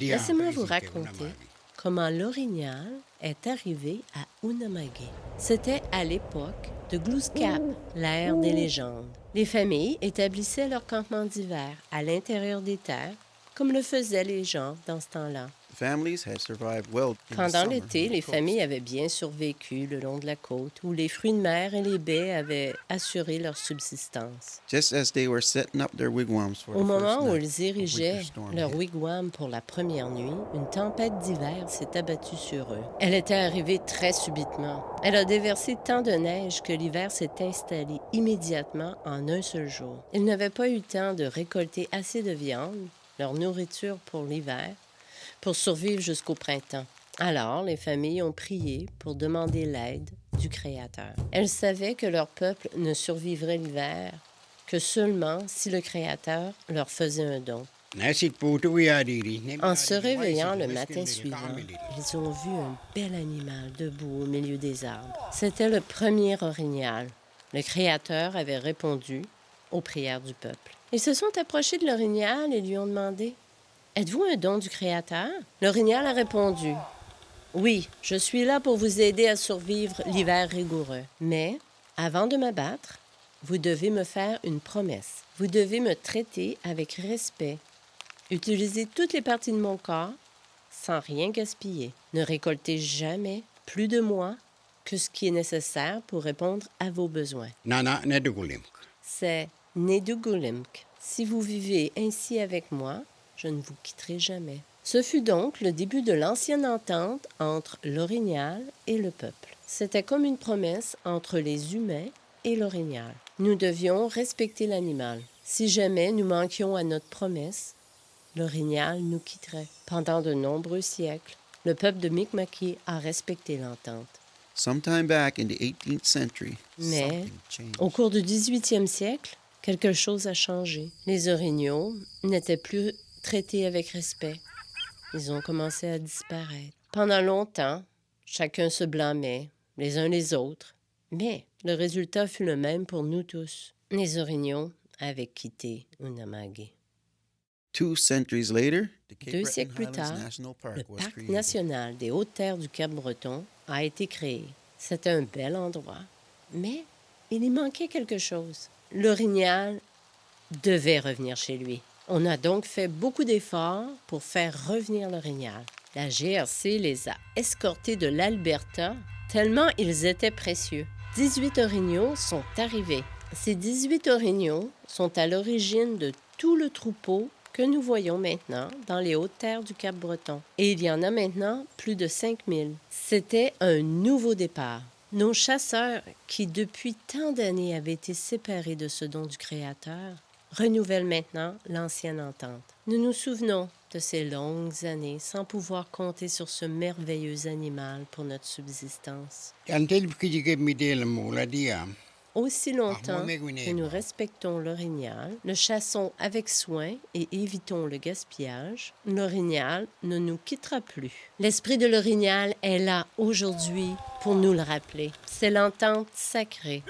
Laissez-moi vous raconter comment l'orignal est arrivé à Unama'ke. C'était à l'époque de Glooskap, l'ère des légendes. Les familles établissaient leur campement d'hiver à l'intérieur des terres, comme le faisaient les gens dans ce temps-là. Pendant l'été, les familles avaient bien survécu le long de la côte, où les fruits de mer et les baies avaient assuré leur subsistance. Au moment où ils érigeaient leur wigwam pour la première nuit, une tempête d'hiver s'est abattue sur eux. Elle était arrivée très subitement. Elle a déversé tant de neige que l'hiver s'est installé immédiatement en un seul jour. Ils n'avaient pas eu le temps de récolter assez de viande, leur nourriture pour l'hiver, pour survivre jusqu'au printemps. Alors, les familles ont prié pour demander l'aide du Créateur. Elles savaient que leur peuple ne survivrait l'hiver que seulement si le Créateur leur faisait un don. En se réveillant le matin suivant, ils ont vu un bel animal debout au milieu des arbres. C'était le premier orignal. Le Créateur avait répondu aux prières du peuple. Ils se sont approchés de l'orignal et lui ont demandé: « Êtes-vous un don du Créateur? » L'orignal a répondu: « Oui, je suis là pour vous aider à survivre l'hiver rigoureux. Mais, avant de m'abattre, vous devez me faire une promesse. Vous devez me traiter avec respect. Utilisez toutes les parties de mon corps sans rien gaspiller. Ne récoltez jamais plus de moi que ce qui est nécessaire pour répondre à vos besoins. » C'est Nedugulimk. Si vous vivez ainsi avec moi, je ne vous quitterai jamais. Ce fut donc le début de l'ancienne entente entre l'orignal et le peuple. C'était comme une promesse entre les humains et l'orignal. Nous devions respecter l'animal. Si jamais nous manquions à notre promesse, l'orignal nous quitterait. Pendant de nombreux siècles, le peuple de Mi'kmaq a respecté l'entente. Mais, au cours du 18e siècle, quelque chose a changé. Les orignaux n'étaient plus traités avec respect. Ils ont commencé à disparaître. Pendant longtemps, chacun se blâmait, les uns les autres. Mais le résultat fut le même pour nous tous. Les orignaux avaient quitté Unama'ke. 2 siècles plus tard, le Parc national des Hautes-Terres du Cap-Breton a été créé. C'était un bel endroit, mais il y manquait quelque chose. L'orignal devait revenir chez lui. On a donc fait beaucoup d'efforts pour faire revenir l'orignal. La GRC les a escortés de l'Alberta tellement ils étaient précieux. 18 orignaux sont arrivés. Ces 18 orignaux sont à l'origine de tout le troupeau que nous voyons maintenant dans les Hautes-Terres du Cap-Breton. Et il y en a maintenant plus de 5000. C'était un nouveau départ. Nos chasseurs, qui depuis tant d'années avaient été séparés de ce don du Créateur, renouvellent maintenant l'ancienne entente. Nous nous souvenons de ces longues années sans pouvoir compter sur ce merveilleux animal pour notre subsistance. Aussi longtemps que nous respectons l'orignal, le chassons avec soin et évitons le gaspillage, l'orignal ne nous quittera plus. L'esprit de l'orignal est là aujourd'hui pour nous le rappeler. C'est l'entente sacrée.